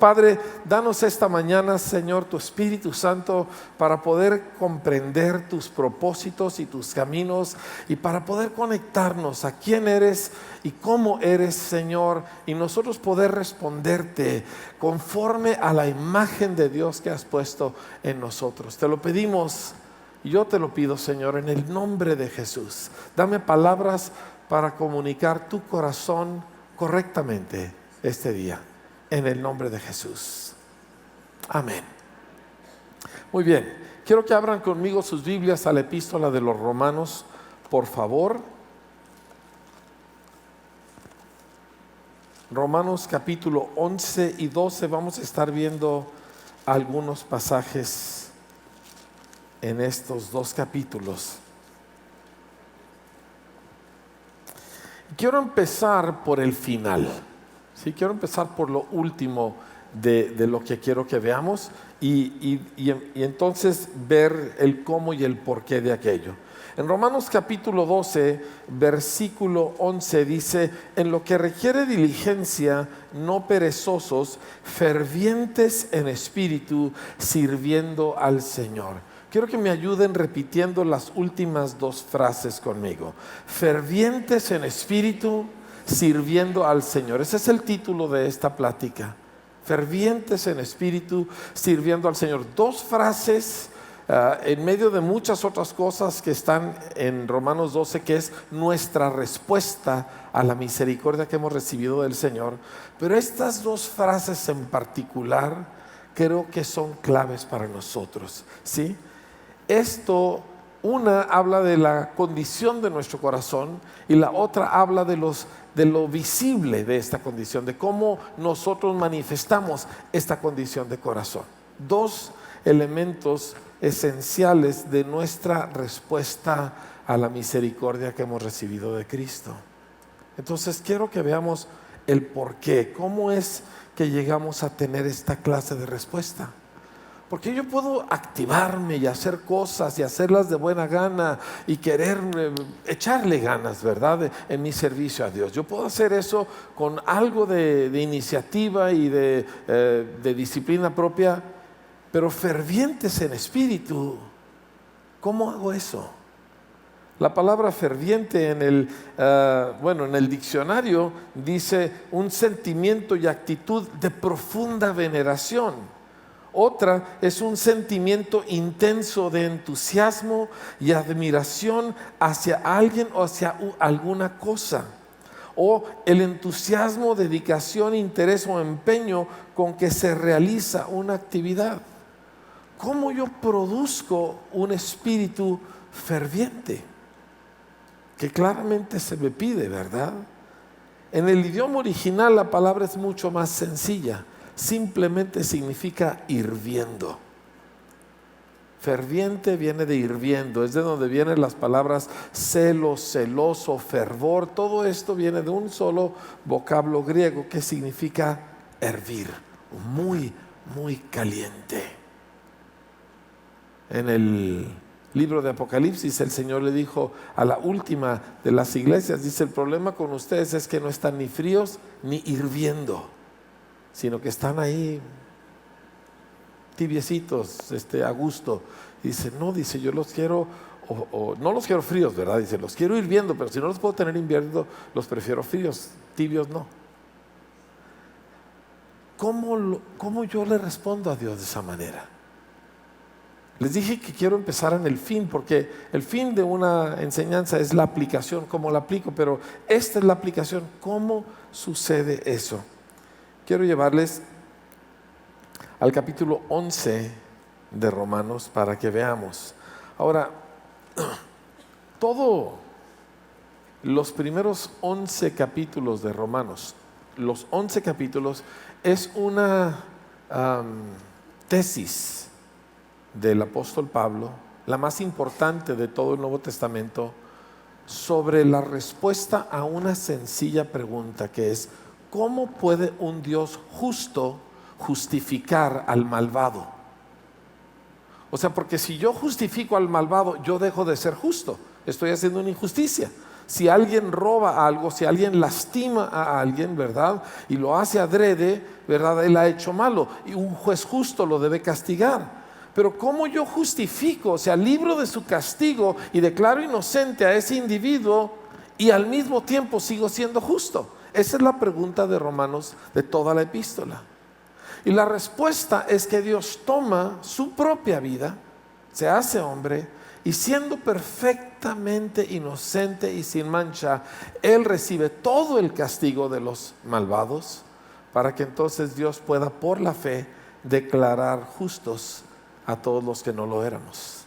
Padre, danos esta mañana, Señor, tu Espíritu Santo para poder comprender tus propósitos y tus caminos y para poder conectarnos a quién eres y cómo eres, Señor, y nosotros poder responderte conforme a la imagen de Dios que has puesto en nosotros. Te lo pedimos y yo te lo pido, Señor, en el nombre de Jesús. Dame palabras para comunicar tu corazón correctamente este día, en el nombre de Jesús. Amén. Muy bien, quiero que abran conmigo sus Biblias a la epístola de los Romanos, por favor. Romanos capítulo 11 y 12, vamos a estar viendo algunos pasajes en estos dos capítulos. Quiero empezar por el final, ¿sí? Quiero empezar por lo último de lo que quiero que veamos y entonces ver el cómo y el porqué de aquello. En Romanos capítulo 12, versículo 11 dice: en lo que requiere diligencia, no perezosos, fervientes en espíritu, sirviendo al Señor. Quiero que me ayuden repitiendo las últimas dos frases conmigo. Fervientes en espíritu, sirviendo al Señor. Ese es el título de esta plática. Fervientes en espíritu, sirviendo al Señor. Dos frases en medio de muchas otras cosas que están en Romanos 12, que es nuestra respuesta a la misericordia que hemos recibido del Señor. Pero estas dos frases en particular creo que son claves para nosotros, ¿sí? Esto, una habla de la condición de nuestro corazón y la otra habla de lo visible de esta condición, de cómo nosotros manifestamos esta condición de corazón. Dos elementos esenciales de nuestra respuesta a la misericordia que hemos recibido de Cristo. Entonces quiero que veamos el por qué, cómo es que llegamos a tener esta clase de respuesta. Porque yo puedo activarme y hacer cosas y hacerlas de buena gana y querer echarle ganas, ¿verdad?, en mi servicio a Dios. Yo puedo hacer eso con algo de iniciativa y de disciplina propia, pero fervientes en espíritu. ¿Cómo hago eso? La palabra ferviente en el diccionario dice un sentimiento y actitud de profunda veneración. Otra es un sentimiento intenso de entusiasmo y admiración hacia alguien o hacia alguna cosa. O el entusiasmo, dedicación, interés o empeño con que se realiza una actividad. ¿Cómo yo produzco un espíritu ferviente? Que claramente se me pide, ¿verdad? En el idioma original la palabra es mucho más sencilla. Simplemente significa hirviendo. Ferviente viene de hirviendo, es de donde vienen las palabras celo, celoso, fervor. Todo esto viene de un solo vocablo griego que significa hervir, muy, muy caliente. En el libro de Apocalipsis el Señor le dijo a la última de las iglesias, dice: el problema con ustedes es que no están ni fríos ni hirviendo, sino que están ahí tibiecitos, a gusto. Y dice: no, dice, yo los quiero, no los quiero fríos, ¿verdad? Dice, los quiero hirviendo, pero si no los puedo tener hirviendo, los prefiero fríos, tibios no. ¿Cómo yo le respondo a Dios de esa manera? Les dije que quiero empezar en el fin, porque el fin de una enseñanza es la aplicación, cómo la aplico, pero esta es la aplicación, ¿cómo sucede eso? Quiero llevarles al capítulo 11 de Romanos para que veamos. Ahora, todos los primeros 11 capítulos de Romanos, los 11 capítulos es una tesis del apóstol Pablo, la más importante de todo el Nuevo Testamento, sobre la respuesta a una sencilla pregunta que es: ¿cómo puede un Dios justo justificar al malvado? O sea, porque si yo justifico al malvado, yo dejo de ser justo, estoy haciendo una injusticia. si alguien roba algo, si alguien lastima a alguien, ¿verdad? Y lo hace adrede, ¿verdad? Él ha hecho malo y un juez justo lo debe castigar. Pero ¿cómo yo justifico? O sea, libro de su castigo y declaro inocente a ese individuo y al mismo tiempo sigo siendo justo. Esa es la pregunta de Romanos, de toda la epístola. Y la respuesta es que Dios toma su propia vida, se hace hombre, y siendo perfectamente inocente y sin mancha, Él recibe todo el castigo de los malvados, para que entonces Dios pueda por la fe declarar justos a todos los que no lo éramos.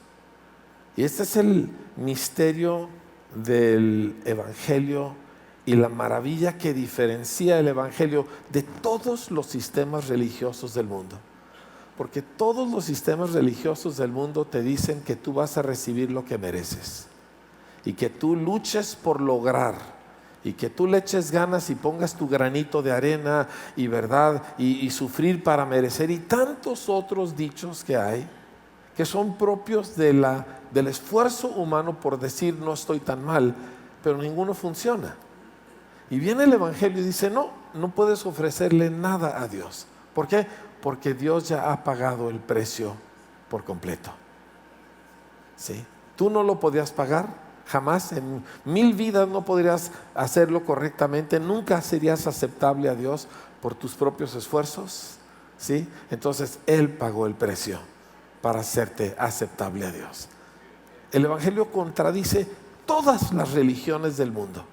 Y este es el misterio del Evangelio y la maravilla que diferencia el Evangelio de todos los sistemas religiosos del mundo. Porque todos los sistemas religiosos del mundo te dicen que tú vas a recibir lo que mereces y que tú luches por lograr y que tú le eches ganas y pongas tu granito de arena y verdad y sufrir para merecer, y tantos otros dichos que hay que son propios del esfuerzo humano por decir no estoy tan mal, pero ninguno funciona. Y viene el Evangelio y dice no puedes ofrecerle nada a Dios. ¿Por qué? Porque Dios ya ha pagado el precio por completo. ¿Sí? Tú no lo podías pagar, jamás, en 1000 vidas no podrías hacerlo correctamente, nunca serías aceptable a Dios por tus propios esfuerzos. ¿Sí? Entonces Él pagó el precio para hacerte aceptable a Dios. El Evangelio contradice todas las religiones del mundo.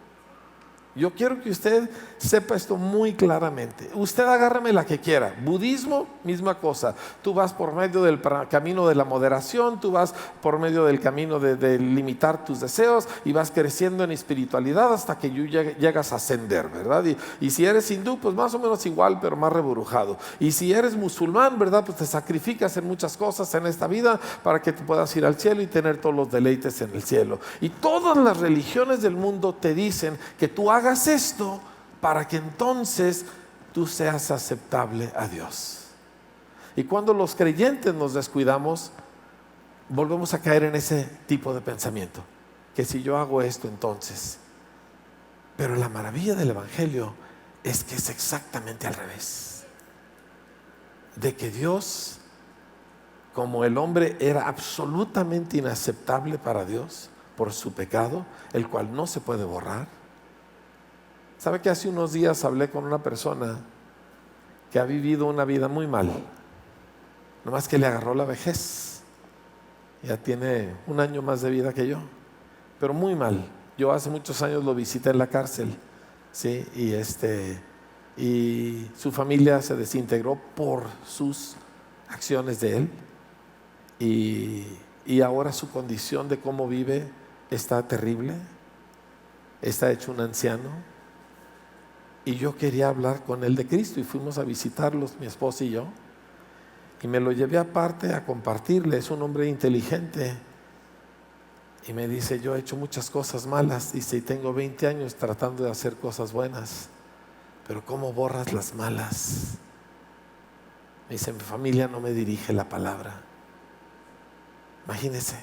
Yo quiero que usted sepa esto muy claramente. Usted agárrame la que quiera. Budismo, misma cosa. Tú vas por medio del camino de la moderación, tú vas por medio del camino de limitar tus deseos y vas creciendo en espiritualidad hasta que llegas a ascender, ¿verdad? Y si eres hindú, pues más o menos igual, pero más reburujado. Y si eres musulmán, ¿verdad? Pues te sacrificas en muchas cosas en esta vida para que te puedas ir al cielo y tener todos los deleites en el cielo. Y todas las religiones del mundo te dicen que tú hagas esto para que entonces tú seas aceptable a Dios. Y cuando los creyentes nos descuidamos, volvemos a caer en ese tipo de pensamiento, que si yo hago esto entonces. Pero la maravilla del Evangelio es que es exactamente al revés. De que Dios, como el hombre era absolutamente inaceptable para Dios por su pecado, el cual no se puede borrar. ¿Sabe que hace unos días hablé con una persona que ha vivido una vida muy mal? Nomás que le agarró la vejez. Ya tiene 1 año más de vida que yo, pero muy mal. Yo hace muchos años lo visité en la cárcel, ¿sí? Y su familia se desintegró por sus acciones de él. Y ahora su condición de cómo vive está terrible. Está hecho un anciano. Y yo quería hablar con él de Cristo y fuimos a visitarlos, mi esposa y yo. Y me lo llevé aparte a compartirle. Es un hombre inteligente. Y me dice, yo he hecho muchas cosas malas. Dice, y tengo 20 años tratando de hacer cosas buenas. Pero ¿cómo borras las malas? Me dice, mi familia no me dirige la palabra. Imagínese.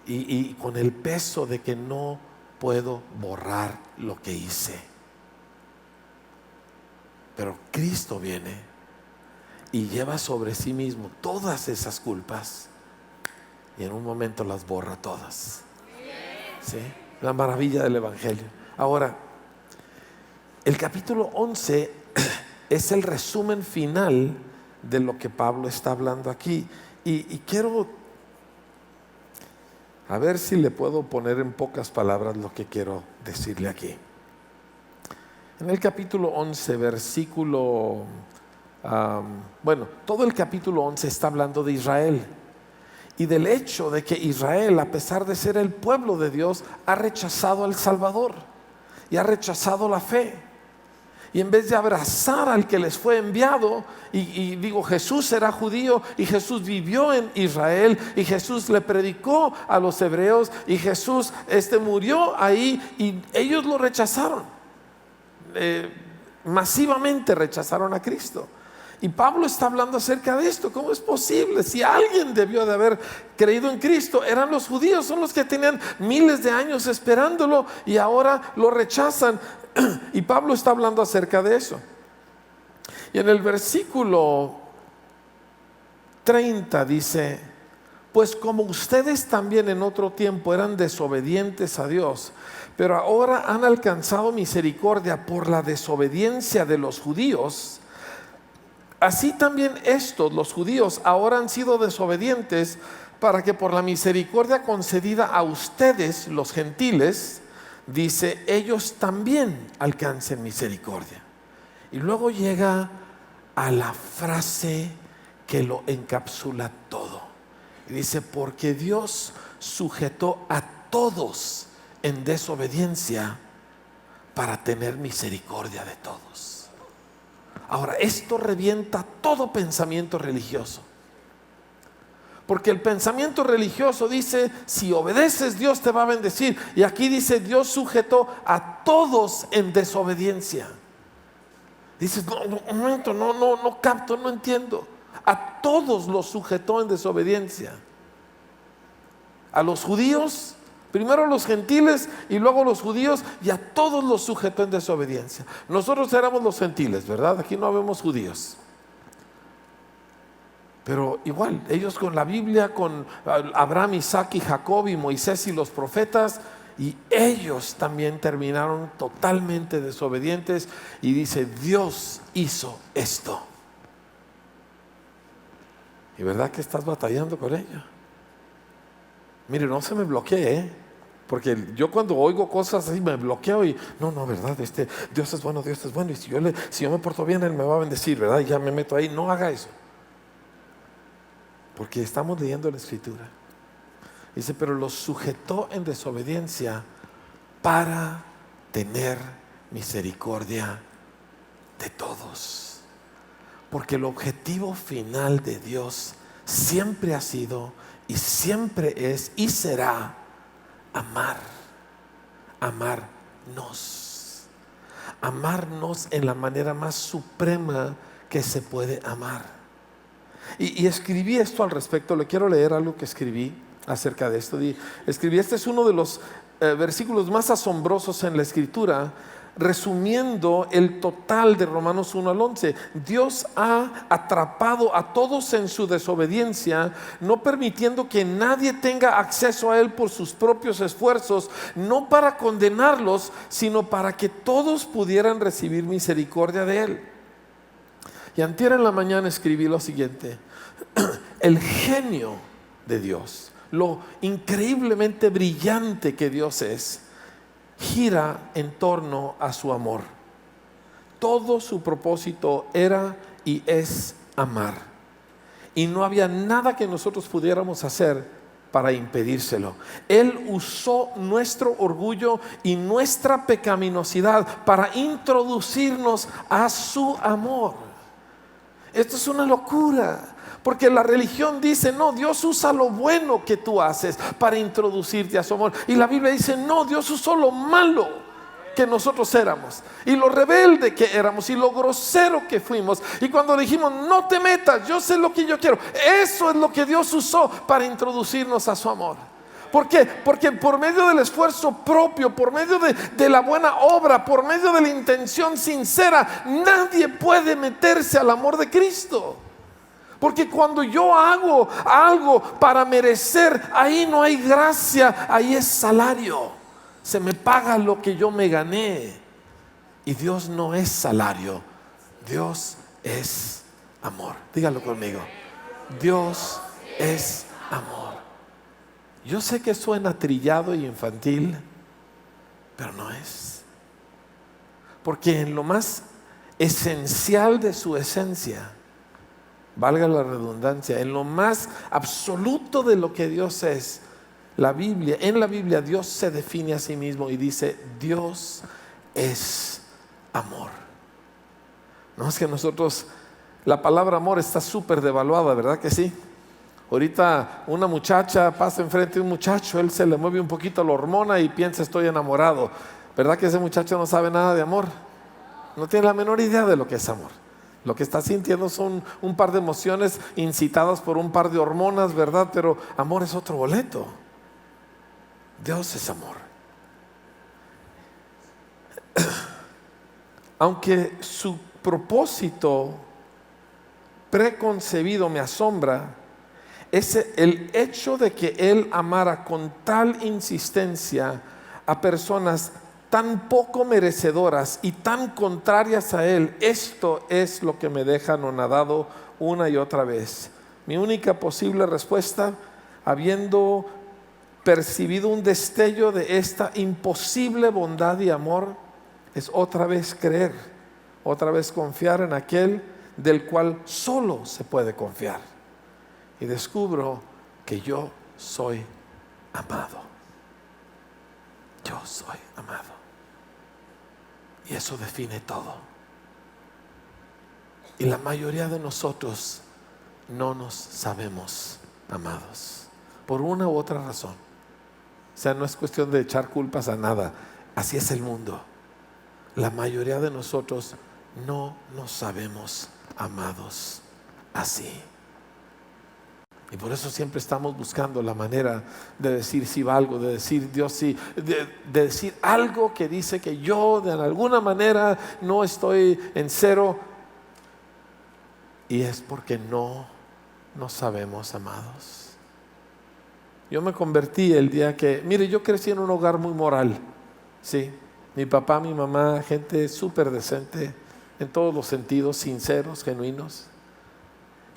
Y con el peso de que no puedo borrar lo que hice. Pero Cristo viene y lleva sobre sí mismo todas esas culpas y en un momento las borra todas. ¿Sí? La maravilla del Evangelio. Ahora, el capítulo 11 es el resumen final de lo que Pablo está hablando aquí. Y quiero a ver si le puedo poner en pocas palabras lo que quiero decirle aquí. En el capítulo 11, versículo... todo el capítulo 11 está hablando de Israel y del hecho de que Israel, a pesar de ser el pueblo de Dios, ha rechazado al Salvador y ha rechazado la fe. Y en vez de abrazar al que les fue enviado, y digo, Jesús era judío y Jesús vivió en Israel y Jesús le predicó a los hebreos y Jesús murió ahí y ellos lo rechazaron. Masivamente rechazaron a Cristo. Y Pablo está hablando acerca de esto. ¿Cómo es posible? Si alguien debió de haber creído en Cristo, eran los judíos. Son los que tenían miles de años esperándolo y ahora lo rechazan. Y Pablo está hablando acerca de eso. Y en el versículo 30 dice: pues como ustedes también en otro tiempo eran desobedientes a Dios, pero ahora han alcanzado misericordia por la desobediencia de los judíos, así también estos, los judíos, ahora han sido desobedientes para que por la misericordia concedida a ustedes, los gentiles, dice, ellos también alcancen misericordia. Y luego llega a la frase que lo encapsula todo. Y dice, porque Dios sujetó a todos en desobediencia para tener misericordia de todos. Ahora, esto revienta todo pensamiento religioso. Porque el pensamiento religioso dice, si obedeces, Dios te va a bendecir. Y aquí dice, Dios sujetó a todos en desobediencia. Dices, no capto, no entiendo. A todos los sujetó en desobediencia. A los judíos, primero los gentiles y luego los judíos, y a todos los sujetó en desobediencia. Nosotros éramos los gentiles, ¿verdad? Aquí no vemos judíos. Pero igual, ellos con la Biblia, con Abraham, Isaac y Jacob y Moisés y los profetas, y ellos también terminaron totalmente desobedientes. Y dice, Dios hizo esto. ¿Y verdad que estás batallando con ello? Mire, no se me bloquee, porque yo cuando oigo cosas así me bloqueo y no, verdad, Dios es bueno, y si yo me porto bien, Él me va a bendecir, ¿verdad? Y ya me meto ahí. No haga eso, porque estamos leyendo la Escritura. Dice, pero los sujetó en desobediencia para tener misericordia de todos. Porque el objetivo final de Dios siempre ha sido y siempre es y será amarnos. Amarnos en la manera más suprema que se puede amar. Y escribí esto al respecto. Le quiero leer algo que escribí acerca de esto. Escribí, este es uno de los versículos más asombrosos en la Escritura, resumiendo el total de Romanos 1 al 11. Dios ha atrapado a todos en su desobediencia, no permitiendo que nadie tenga acceso a Él por sus propios esfuerzos, no para condenarlos, sino para que todos pudieran recibir misericordia de Él. Y antier en la mañana escribí lo siguiente: el genio de Dios, lo increíblemente brillante que Dios es, gira en torno a su amor. Todo su propósito era y es amar. Y no había nada que nosotros pudiéramos hacer para impedírselo. Él usó nuestro orgullo y nuestra pecaminosidad para introducirnos a su amor. Esto es una locura. Porque la religión dice, no, Dios usa lo bueno que tú haces para introducirte a su amor. Y la Biblia dice, no, Dios usó lo malo que nosotros éramos, y lo rebelde que éramos, y lo grosero que fuimos. Y cuando dijimos, no te metas, yo sé lo que yo quiero, eso es lo que Dios usó para introducirnos a su amor. ¿Por qué? Porque por medio del esfuerzo propio, por medio de la buena obra, por medio de la intención sincera, nadie puede meterse al amor de Cristo. Porque cuando yo hago algo para merecer, ahí no hay gracia, ahí es salario. Se me paga lo que yo me gané. Y Dios no es salario, Dios es amor. Dígalo conmigo: Dios es amor. Yo sé que suena trillado y infantil, pero no es. Porque en lo más esencial de su esencia, valga la redundancia, en lo más absoluto de lo que Dios es, en la Biblia Dios se define a sí mismo y dice: Dios es amor. No es que nosotros, la palabra amor está súper devaluada, ¿verdad que sí? Ahorita una muchacha pasa enfrente de un muchacho, él se le mueve un poquito la hormona y piensa, estoy enamorado. ¿Verdad que ese muchacho no sabe nada de amor? No tiene la menor idea de lo que es amor. Lo que está sintiendo son un par de emociones incitadas por un par de hormonas, ¿verdad? Pero amor es otro boleto. Dios es amor. Aunque su propósito preconcebido me asombra, es el hecho de que Él amara con tal insistencia a personas tan poco merecedoras y tan contrarias a Él. Esto es lo que me deja anonadado una y otra vez. Mi única posible respuesta, habiendo percibido un destello de esta imposible bondad y amor, es otra vez creer, otra vez confiar en aquel del cual solo se puede confiar. Y descubro que yo soy amado. Yo soy amado. Y eso define todo. Y la mayoría de nosotros no nos sabemos amados, por una u otra razón. O sea, no es cuestión de echar culpas a nada. Así es el mundo. La mayoría de nosotros no nos sabemos amados así. Y por eso siempre estamos buscando la manera de decir sí valgo, de decir Dios sí, de decir algo que dice que yo de alguna manera no estoy en cero. Y es porque no nos sabemos amados. Yo me convertí el día que, mire, yo crecí en un hogar muy moral, sí. Mi papá, mi mamá, gente súper decente en todos los sentidos, sinceros, genuinos.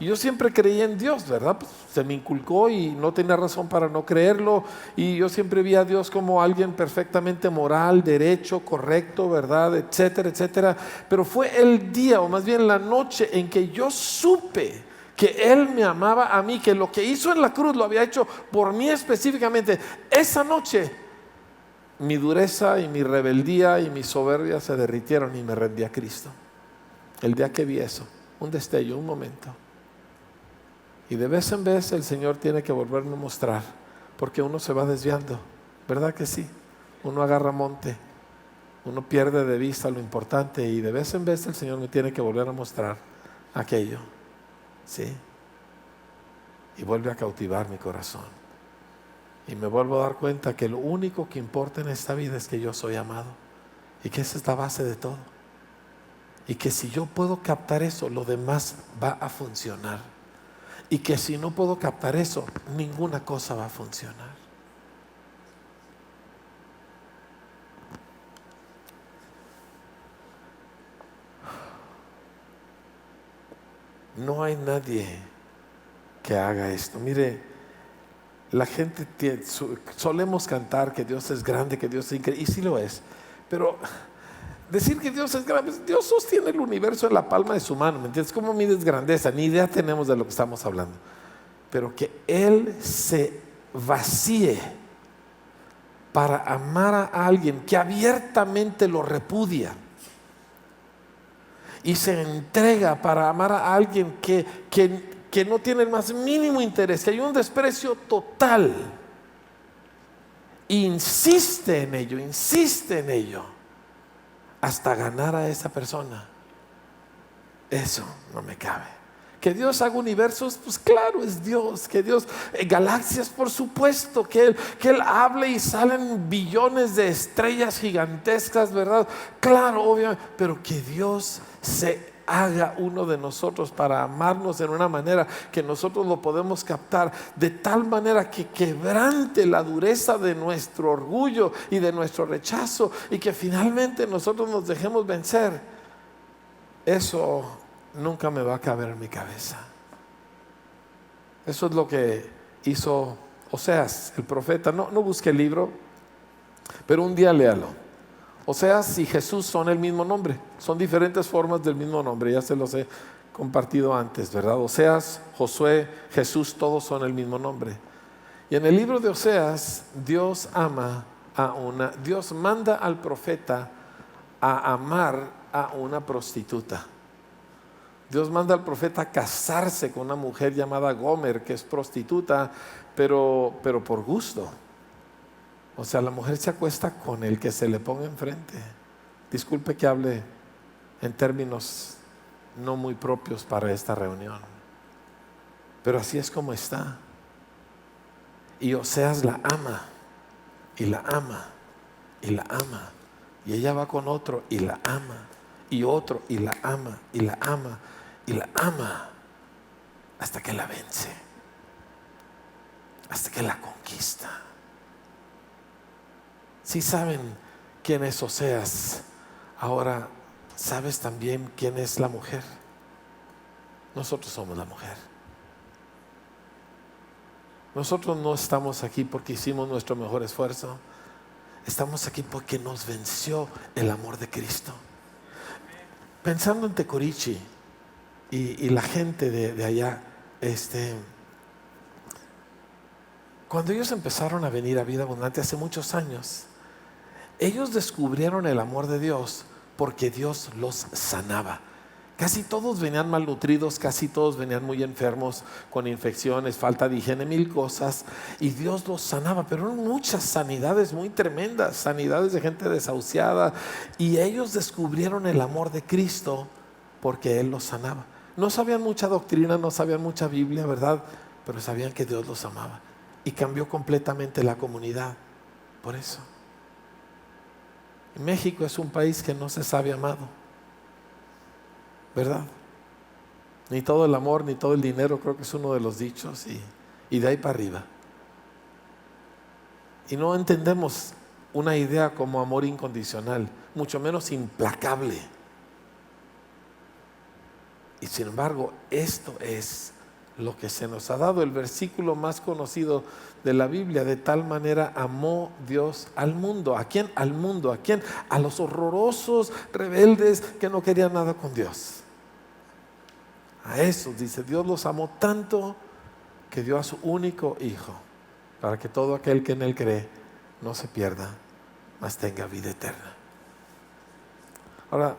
Y yo siempre creí en Dios, ¿verdad? Pues se me inculcó y no tenía razón para no creerlo. Y yo siempre vi a Dios como alguien perfectamente moral, derecho, correcto, ¿verdad? Etcétera, etcétera. Pero fue el día, o más bien la noche, en que yo supe que Él me amaba a mí, que lo que hizo en la cruz lo había hecho por mí específicamente. Esa noche mi dureza y mi rebeldía y mi soberbia se derritieron y me rendí a Cristo. El día que vi eso, un destello, un momento. Y de vez en vez el Señor tiene que volverme a mostrar, porque uno se va desviando, ¿verdad que sí? Uno agarra monte, uno pierde de vista lo importante y de vez en vez el Señor me tiene que volver a mostrar aquello, ¿sí? Y vuelve a cautivar mi corazón. Y me vuelvo a dar cuenta que lo único que importa en esta vida es que yo soy amado y que esa es la base de todo. Y que si yo puedo captar eso, lo demás va a funcionar. Y que si no puedo captar eso, ninguna cosa va a funcionar. No hay nadie que haga esto. Mire, la gente solemos cantar que Dios es grande, que Dios es increíble, y sí lo es. Pero decir que Dios es grande, Dios sostiene el universo en la palma de su mano, ¿me entiendes? ¿Cómo mides grandeza? Ni idea tenemos de lo que estamos hablando. Pero que Él se vacíe para amar a alguien que abiertamente lo repudia y se entrega para amar a alguien que no tiene el más mínimo interés, que hay un desprecio total, insiste en ello hasta ganar a esa persona. Eso no me cabe. Que Dios haga universos, pues claro, es Dios. Que Dios, galaxias, por supuesto. Que Él hable y salen billones de estrellas gigantescas, ¿verdad? Claro, obviamente. Pero que Dios se haga uno de nosotros para amarnos en una manera que nosotros lo podemos captar, de tal manera que quebrante la dureza de nuestro orgullo y de nuestro rechazo, y que finalmente nosotros nos dejemos vencer. Eso nunca me va a caber en mi cabeza. Eso es lo que hizo Oseas, el profeta. No busque el libro, pero un día léalo. Oseas y Jesús son el mismo nombre, son diferentes formas del mismo nombre, ya se los he compartido antes, ¿verdad? Oseas, Josué, Jesús, todos son el mismo nombre. Y en el libro de Oseas, Dios manda al profeta a amar a una prostituta. Dios manda al profeta a casarse con una mujer llamada Gomer, que es prostituta, pero por gusto. O sea, la mujer se acuesta con el que se le ponga enfrente. Disculpe que hable en términos no muy propios para esta reunión. Pero así es como está. Y Oseas la ama, y la ama, y la ama. Y ella va con otro y la ama, y otro y la ama, y la ama, y la ama, hasta que la vence, hasta que la conquista. Si saben quién es Oseas, ahora sabes también quién es la mujer. Nosotros somos la mujer. Nosotros no estamos aquí porque hicimos nuestro mejor esfuerzo. Estamos aquí porque nos venció el amor de Cristo. Pensando en Tecorichi y la gente de allá, cuando ellos empezaron a venir a Vida Abundante hace muchos años, ellos descubrieron el amor de Dios porque Dios los sanaba. Casi todos venían malnutridos, casi todos venían muy enfermos, con infecciones, falta de higiene, mil cosas, y Dios los sanaba. Pero eran muchas sanidades muy tremendas, sanidades de gente desahuciada, y ellos descubrieron el amor de Cristo porque Él los sanaba. No sabían mucha doctrina, no sabían mucha Biblia, ¿verdad? Pero sabían que Dios los amaba, y cambió completamente la comunidad por eso. México es un país que no se sabe amado, ¿verdad? Ni todo el amor, ni todo el dinero, creo que es uno de los dichos, y de ahí para arriba. Y no entendemos una idea como amor incondicional, mucho menos implacable. Y sin embargo, esto es lo que se nos ha dado. El versículo más conocido de la Biblia: de tal manera amó Dios al mundo. ¿A quién? Al mundo. ¿A quién? A los horrorosos rebeldes que no querían nada con Dios. A esos, dice, Dios los amó tanto que dio a su único Hijo, para que todo aquel que en Él cree no se pierda, mas tenga vida eterna. Ahora,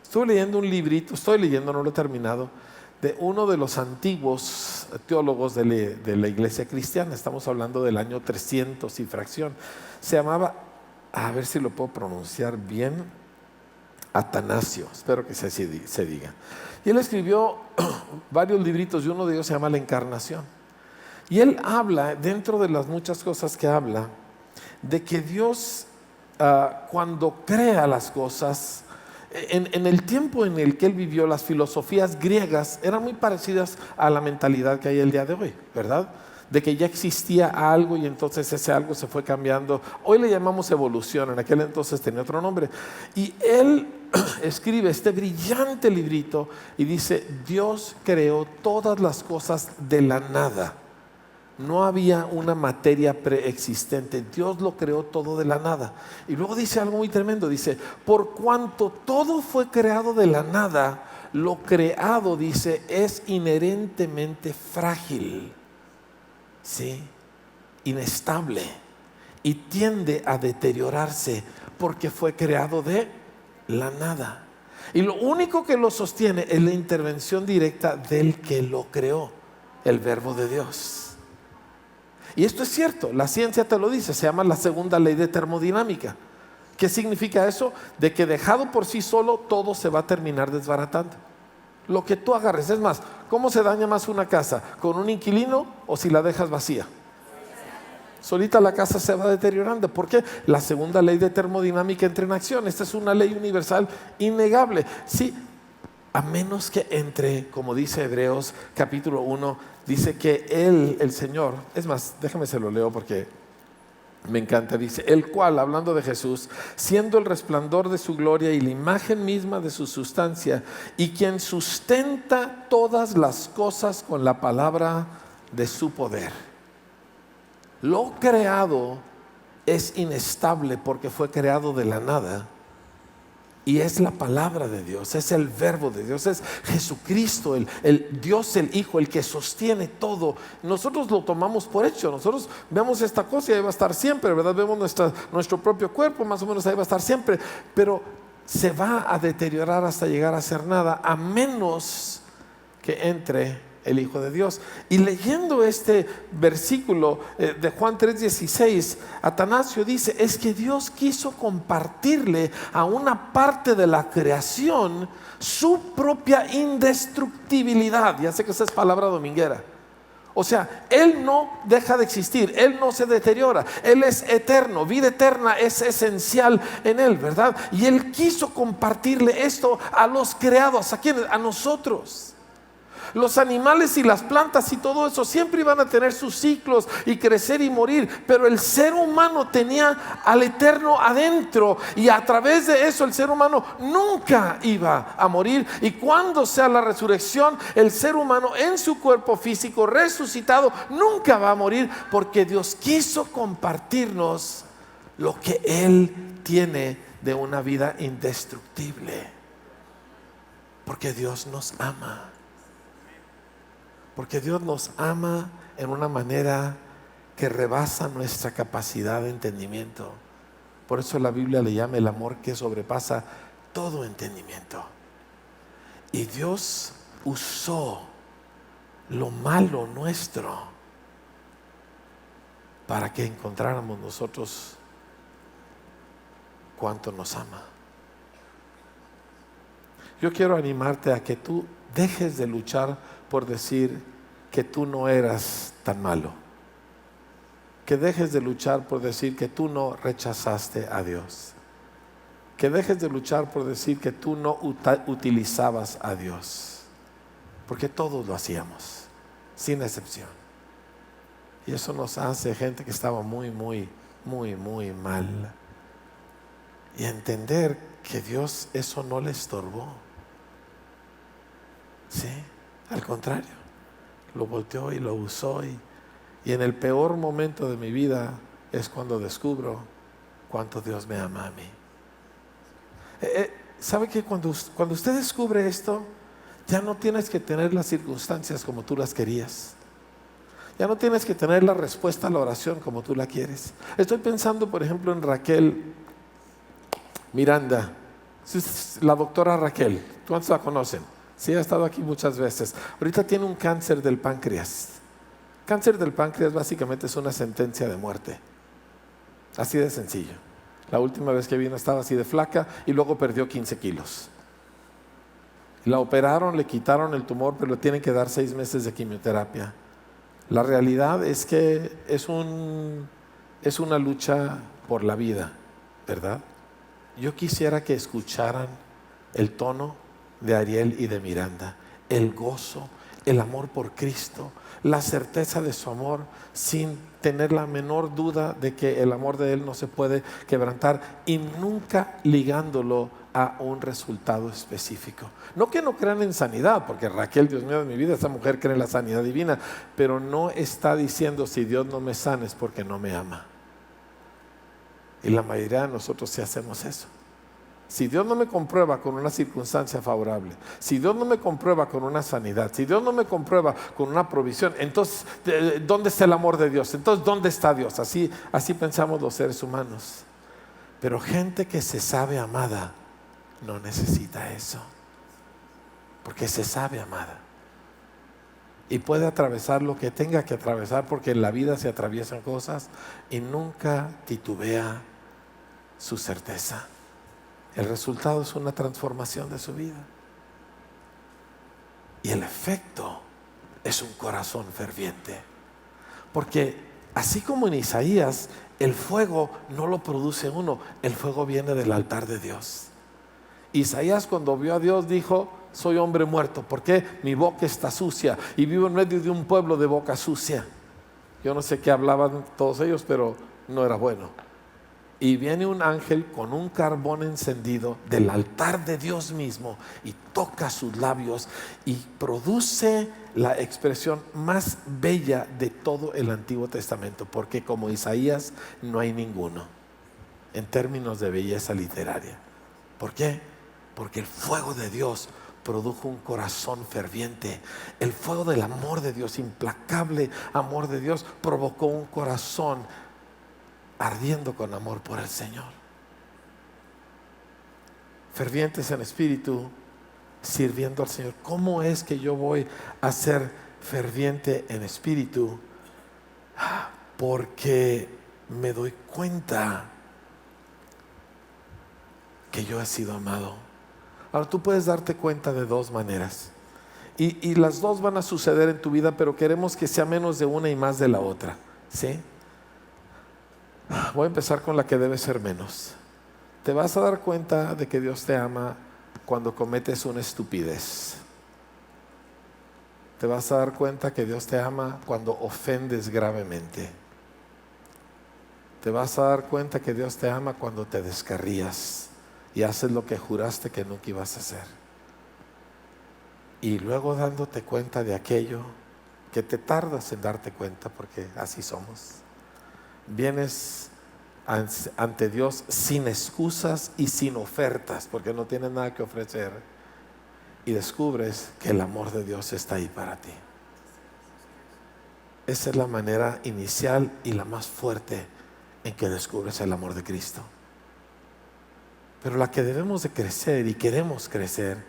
estoy leyendo, no lo he terminado, de uno de los antiguos teólogos de la iglesia cristiana. Estamos hablando del año 300 y fracción. Se llamaba, a ver si lo puedo pronunciar bien, Atanasio, espero que se diga. Y él escribió varios libritos, y uno de ellos se llama La Encarnación. Y él habla, dentro de las muchas cosas que habla, de que Dios, cuando crea las cosas, en el tiempo en el que él vivió, las filosofías griegas eran muy parecidas a la mentalidad que hay el día de hoy, ¿verdad? De que ya existía algo y entonces ese algo se fue cambiando. Hoy le llamamos evolución, en aquel entonces tenía otro nombre. Y él escribe este brillante librito y dice: Dios creó todas las cosas de la nada. No había una materia preexistente, Dios lo creó todo de la nada. Y luego dice algo muy tremendo, dice: por cuanto todo fue creado de la nada, lo creado, dice, es inherentemente frágil, ¿sí? Inestable, y tiende a deteriorarse porque fue creado de la nada. Y lo único que lo sostiene es la intervención directa del que lo creó, el Verbo de Dios. Y esto es cierto, la ciencia te lo dice, se llama la segunda ley de termodinámica. ¿Qué significa eso? De que dejado por sí solo, todo se va a terminar desbaratando. Lo que tú agarres, es más, ¿cómo se daña más una casa? ¿Con un inquilino o si la dejas vacía? Solita la casa se va deteriorando. ¿Por qué? La segunda ley de termodinámica entra en acción. Esta es una ley universal innegable. Sí, a menos que entre, como dice Hebreos capítulo 1, dice que Él, el Señor, es más, déjame se lo leo porque me encanta, dice: el cual, hablando de Jesús, siendo el resplandor de su gloria y la imagen misma de su sustancia, y quien sustenta todas las cosas con la palabra de su poder. Lo creado es inestable porque fue creado de la nada. Y es la palabra de Dios, es el Verbo de Dios, es Jesucristo, el Dios, el Hijo, el que sostiene todo. Nosotros lo tomamos por hecho, nosotros vemos esta cosa y ahí va a estar siempre, ¿verdad? Vemos nuestro propio cuerpo, más o menos ahí va a estar siempre, pero se va a deteriorar hasta llegar a ser nada, a menos que entre el Hijo de Dios. Y leyendo este versículo de Juan 3:16, Atanasio dice, es que Dios quiso compartirle a una parte de la creación su propia indestructibilidad. Ya sé que esa es palabra dominguera. O sea, Él no deja de existir, Él no se deteriora, Él es eterno, vida eterna es esencial en Él, ¿verdad? Y Él quiso compartirle esto a los creados, ¿a quiénes? A nosotros. Los animales y las plantas y todo eso siempre iban a tener sus ciclos y crecer y morir, pero el ser humano tenía al Eterno adentro, y a través de eso el ser humano nunca iba a morir. Y cuando sea la resurrección, el ser humano en su cuerpo físico resucitado nunca va a morir, porque Dios quiso compartirnos lo que Él tiene de una vida indestructible, porque Dios nos ama. Porque Dios nos ama en una manera que rebasa nuestra capacidad de entendimiento. Por eso la Biblia le llama el amor que sobrepasa todo entendimiento. Y Dios usó lo malo nuestro para que encontráramos nosotros cuánto nos ama. Yo quiero animarte a que tú dejes de luchar por decir que tú no eras tan malo. Que dejes de luchar por decir que tú no rechazaste a Dios. Que dejes de luchar por decir que tú no utilizabas a Dios. Porque todos lo hacíamos, sin excepción. Y eso nos hace gente que estaba muy mal. Y entender que Dios eso no le estorbó. ¿Sí? Al contrario, lo volteó y lo usó, y en el peor momento de mi vida es cuando descubro cuánto Dios me ama a mí. ¿Sabe que cuando usted descubre esto, ya no tienes que tener las circunstancias como tú las querías? Ya no tienes que tener la respuesta a la oración como tú la quieres. Estoy pensando, por ejemplo, en Raquel Miranda, la doctora Raquel. ¿Cuántos la conocen? Sí, ha estado aquí muchas veces. Ahorita tiene un cáncer del páncreas. Cáncer del páncreas básicamente es una sentencia de muerte. Así de sencillo. La última vez que vino estaba así de flaca y luego perdió 15 kilos. La operaron, le quitaron el tumor, pero le tienen que dar 6 meses de quimioterapia. La realidad es que es una lucha por la vida, ¿verdad? Yo quisiera que escucharan el tono de Ariel y de Miranda, el gozo, el amor por Cristo, la certeza de su amor, sin tener la menor duda de que el amor de Él no se puede quebrantar, y nunca ligándolo a un resultado específico. No que no crean en sanidad, porque Raquel, Dios mío de mi vida, esa mujer cree en la sanidad divina, pero no está diciendo si Dios no me sana es porque no me ama. Y la mayoría de nosotros sí hacemos eso. Si Dios no me comprueba con una circunstancia favorable, si Dios no me comprueba con una sanidad, si Dios no me comprueba con una provisión, entonces ¿dónde está el amor de Dios? Entonces ¿dónde está Dios? Así pensamos los seres humanos. Pero gente que se sabe amada no necesita eso, porque se sabe amada y puede atravesar lo que tenga que atravesar, porque en la vida se atraviesan cosas, y nunca titubea su certeza. El resultado es una transformación de su vida. Y el efecto es un corazón ferviente. Porque así como en Isaías, el fuego no lo produce uno, el fuego viene del altar de Dios. Isaías, cuando vio a Dios, dijo: soy hombre muerto, porque mi boca está sucia y vivo en medio de un pueblo de boca sucia. Yo no sé qué hablaban todos ellos, pero no era bueno. Y viene un ángel con un carbón encendido del altar de Dios mismo y toca sus labios y produce la expresión más bella de todo el Antiguo Testamento, porque como Isaías no hay ninguno en términos de belleza literaria. ¿Por qué? Porque el fuego de Dios produjo un corazón ferviente. El fuego del amor de Dios, implacable amor de Dios, provocó un corazón ardiendo con amor por el Señor. Fervientes en espíritu, sirviendo al Señor. ¿Cómo es que yo voy a ser ferviente en espíritu, porque me doy cuenta que yo he sido amado. Ahora tú puedes darte cuenta de dos maneras, y las dos van a suceder en tu vida, pero queremos que sea menos de una y más de la otra, ¿sí? Voy a empezar con la que debe ser menos. Te vas a dar cuenta de que Dios te ama cuando cometes una estupidez. Te vas a dar cuenta que Dios te ama cuando ofendes gravemente. Te vas a dar cuenta que Dios te ama cuando te descarrías y haces lo que juraste que nunca ibas a hacer. Y luego dándote cuenta de aquello que te tardas en darte cuenta, porque así somos, vienes ante Dios sin excusas y sin ofertas, porque no tienes nada que ofrecer, y descubres que el amor de Dios está ahí para ti. Esa es la manera inicial y la más fuerte en que descubres el amor de Cristo. Pero la que debemos de crecer y queremos crecer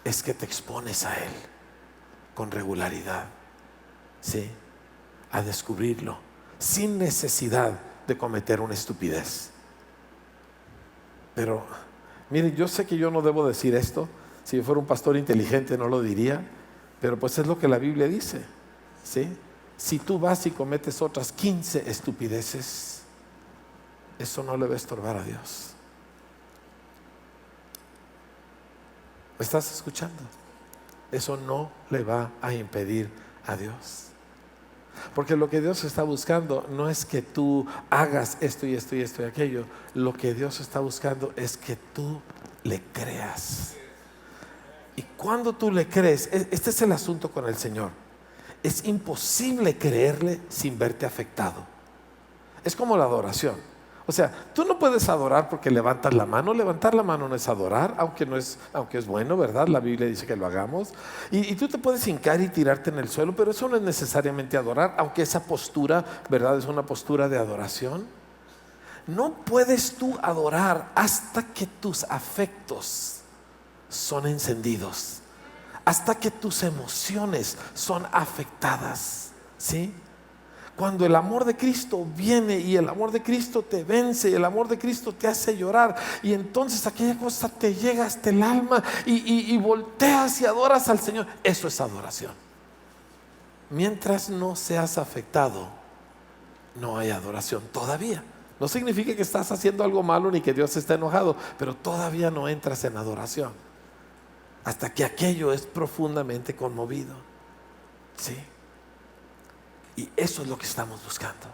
es que te expones a Él con regularidad, ¿sí? A descubrirlo sin necesidad de cometer una estupidez. Pero mire, yo sé que yo no debo decir esto. Si yo fuera un pastor inteligente no lo diría, pero pues es lo que la Biblia dice, ¿sí? Si tú vas y cometes otras 15 estupideces, eso no le va a estorbar a Dios. ¿Me estás escuchando? Eso no le va a impedir a Dios. Porque lo que Dios está buscando no es que tú hagas esto y esto y esto y aquello. Lo que Dios está buscando es que tú le creas. Y cuando tú le crees, este es el asunto con el Señor. Es imposible creerle sin verte afectado. Es como la adoración. O sea, tú no puedes adorar porque levantas la mano. Levantar la mano no es adorar, aunque es bueno, ¿verdad? La Biblia dice que lo hagamos. Y tú te puedes hincar y tirarte en el suelo, pero eso no es necesariamente adorar, aunque esa postura, ¿verdad?, es una postura de adoración. No puedes tú adorar hasta que tus afectos son encendidos, hasta que tus emociones son afectadas, ¿sí? Cuando el amor de Cristo viene y el amor de Cristo te vence, y el amor de Cristo te hace llorar, y entonces aquella cosa te llega hasta el alma y volteas y adoras al Señor. Eso es adoración. Mientras no seas afectado, no hay adoración todavía. No significa que estás haciendo algo malo ni que Dios está enojado, pero todavía no entras en adoración hasta que aquello es profundamente conmovido, ¿sí? Y eso es lo que estamos buscando.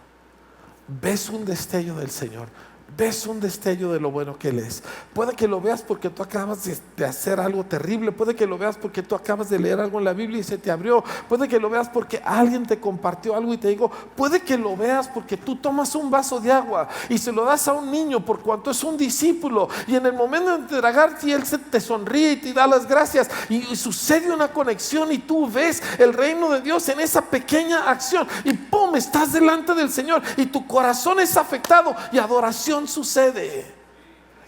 Ves un destello del Señor, ves un destello de lo bueno que Él es. Puede que lo veas porque tú acabas de hacer algo terrible. Puede que lo veas porque tú acabas de leer algo en la Biblia y se te abrió. Puede que lo veas porque alguien te compartió algo y te dijo. Puede que lo veas porque tú tomas un vaso de agua y se lo das a un niño por cuanto es un discípulo, y en el momento de entregarte Él te sonríe y te da las gracias y sucede una conexión y tú ves el reino de Dios en esa pequeña acción y ¡pum!, estás delante del Señor y tu corazón es afectado y adoración sucede.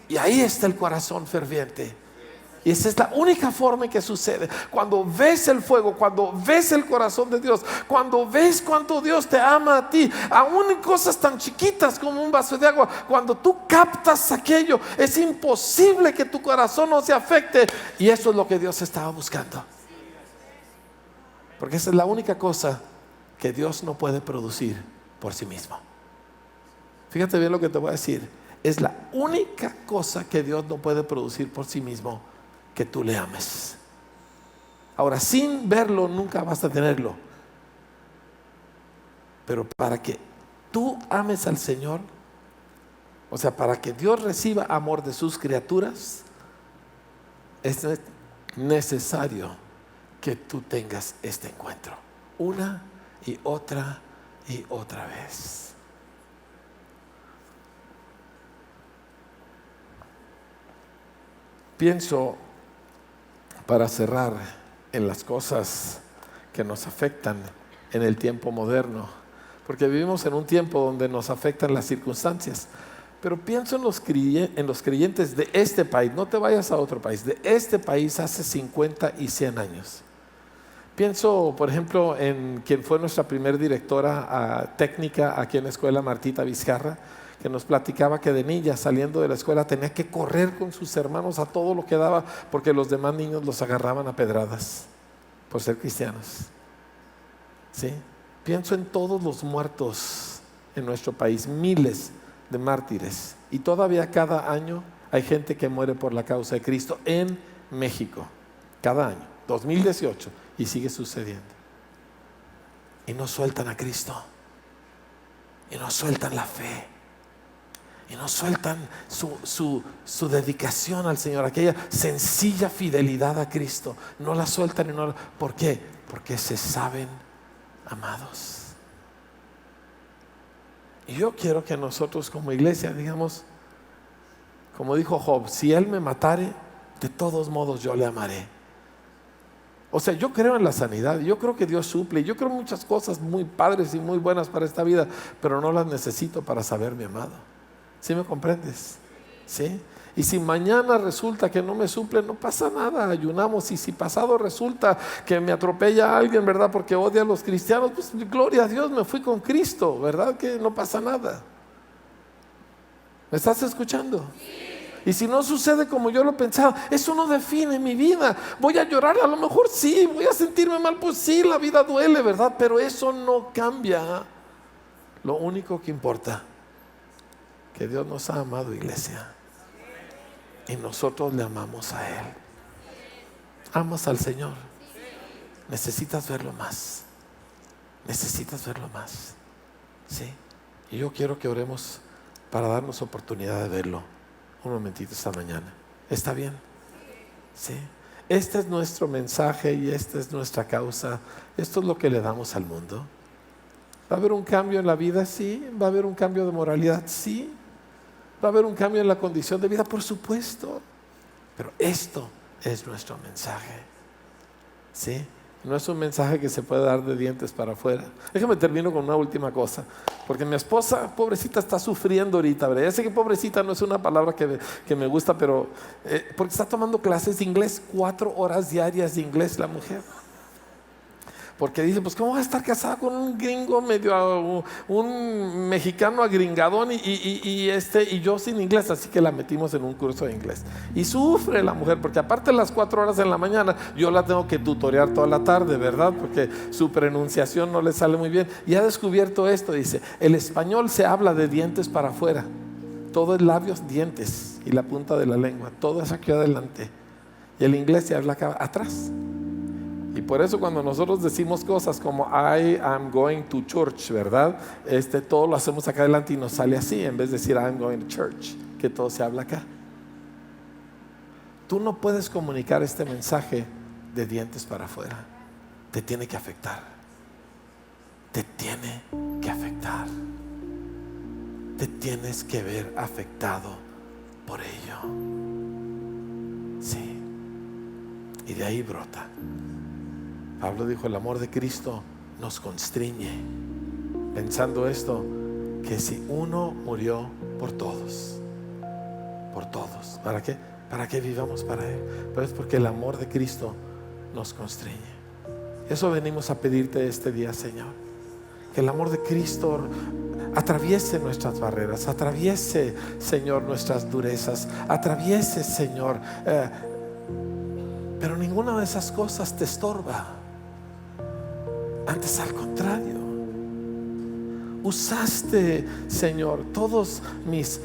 Y ahí está el corazón ferviente. Y esa es la única forma en que sucede. Cuando ves el fuego, cuando ves el corazón de Dios, cuando ves cuánto Dios te ama a ti, aún en cosas tan chiquitas como un vaso de agua. Cuando tú captas aquello, es imposible que tu corazón no se afecte. Y eso es lo que Dios estaba buscando. Porque esa es la única cosa que Dios no puede producir por sí mismo. Fíjate bien lo que te voy a decir. Es la única cosa que Dios no puede producir por sí mismo, que tú le ames. Ahora, sin verlo nunca vas a tenerlo. Pero para que tú ames al Señor, o sea, para que Dios reciba amor de sus criaturas, es necesario que tú tengas este encuentro una y otra vez. Pienso, para cerrar, en las cosas que nos afectan en el tiempo moderno, porque vivimos en un tiempo donde nos afectan las circunstancias. Pero pienso en los creyentes de este país. No te vayas a otro país, de este país hace 50 y 100 años. Pienso, por ejemplo, en quien fue nuestra primer directora técnica aquí en la escuela, Martita Vizcarra, que nos platicaba que de niña saliendo de la escuela tenía que correr con sus hermanos a todo lo que daba porque los demás niños los agarraban a pedradas por ser cristianos. ¿Sí? Pienso en todos los muertos en nuestro país, miles de mártires, y todavía cada año hay gente que muere por la causa de Cristo en México, cada año, 2018, y sigue sucediendo. Y no sueltan a Cristo, y no sueltan la fe, y no sueltan su dedicación al Señor, aquella sencilla fidelidad a Cristo. No la sueltan. ¿Por qué? Porque se saben amados. Y yo quiero que nosotros como iglesia digamos, como dijo Job, si Él me matare, de todos modos yo le amaré. O sea, yo creo en la sanidad, yo creo que Dios suple, yo creo en muchas cosas muy padres y muy buenas para esta vida, pero no las necesito para saberme amado. ¿Sí me comprendes? ¿Sí? Y si mañana resulta que no me suple, no pasa nada, ayunamos. Y si pasado resulta que me atropella a alguien, ¿verdad? Porque odia a los cristianos, pues gloria a Dios, me fui con Cristo, ¿verdad? Que no pasa nada. ¿Me estás escuchando? Y si no sucede como yo lo pensaba, eso no define mi vida. Voy a llorar, a lo mejor sí, voy a sentirme mal, pues sí, la vida duele, ¿verdad? Pero eso no cambia. Lo único que importa, que Dios nos ha amado, iglesia, y nosotros le amamos a Él. ¿Amas al Señor? Necesitas verlo más. Necesitas verlo más. ¿Sí? Y yo quiero que oremos para darnos oportunidad de verlo un momentito esta mañana. ¿Está bien? ¿Sí? Este es nuestro mensaje y esta es nuestra causa. Esto es lo que le damos al mundo. ¿Va a haber un cambio en la vida? Sí. ¿Va a haber un cambio de moralidad? Sí. ¿Va a haber un cambio en la condición de vida? Por supuesto. Pero esto es nuestro mensaje. ¿Sí? No es un mensaje que se puede dar de dientes para afuera. Déjame termino con una última cosa. Porque mi esposa, pobrecita, está sufriendo ahorita, ¿verdad? Ya sé que pobrecita no es una palabra que me gusta, pero porque está tomando clases de inglés, 4 horas diarias de inglés la mujer. Porque dice, pues ¿cómo va a estar casada con un gringo medio, un mexicano agringadón y yo sin inglés? Así que la metimos en un curso de inglés. Y sufre la mujer, porque aparte de las 4 horas en la mañana, yo la tengo que tutorear toda la tarde, ¿verdad? Porque su pronunciación no le sale muy bien. Y ha descubierto esto, dice, el español se habla de dientes para afuera. Todo es labios, dientes y la punta de la lengua. Todo es aquí adelante. Y el inglés se habla acá atrás. Y por eso cuando nosotros decimos cosas como I am going to church, ¿verdad? Todo lo hacemos acá adelante y nos sale así, en vez de decir I'm going to church, que todo se habla acá. Tú no puedes comunicar este mensaje de dientes para afuera. Te tiene que afectar. Te tiene que afectar. Te tienes que ver afectado por ello. Sí. Y de ahí brota. Pablo dijo, el amor de Cristo nos constriñe, pensando esto, que si uno murió por todos, ¿para qué? Para que vivamos para Él. Pero es porque el amor de Cristo nos constriñe. Eso venimos a pedirte este día, Señor, que el amor de Cristo atraviese nuestras barreras, atraviese, Señor, nuestras durezas, atraviese, Señor, pero ninguna de esas cosas te estorba. Antes, al contrario, usaste, Señor, todos mis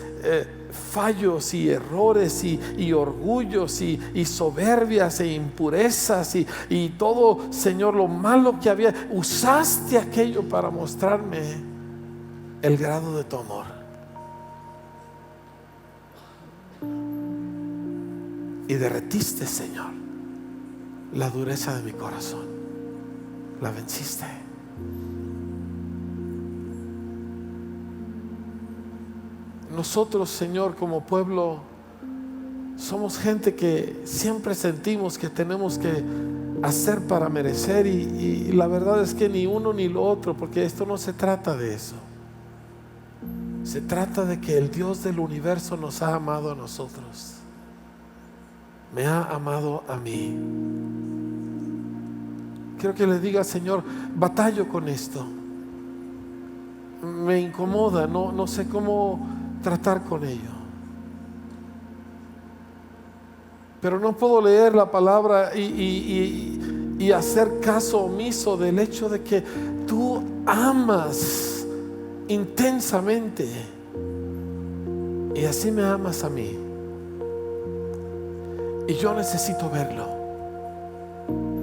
fallos y errores y orgullos y soberbias e impurezas y todo, Señor, lo malo que había. Usaste aquello para mostrarme el grado de tu amor. Y derretiste, Señor, la dureza de mi corazón. La venciste. Nosotros, Señor, como pueblo, somos gente que siempre sentimos que tenemos que hacer para merecer y la verdad es que ni uno ni lo otro, porque esto no se trata de eso. Se trata de que el Dios del universo nos ha amado a nosotros. Me ha amado a mí. quiero que le diga: Señor, batallo con esto, me incomoda, no sé cómo tratar con ello, pero no puedo leer la palabra y hacer caso omiso del hecho de que tú amas intensamente, y así me amas a mí, y yo necesito verlo.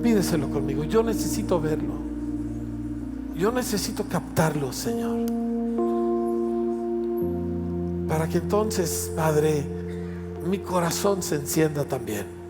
Pídeselo conmigo: yo necesito verlo, yo necesito captarlo, Señor, para que entonces, Padre, mi corazón se encienda también.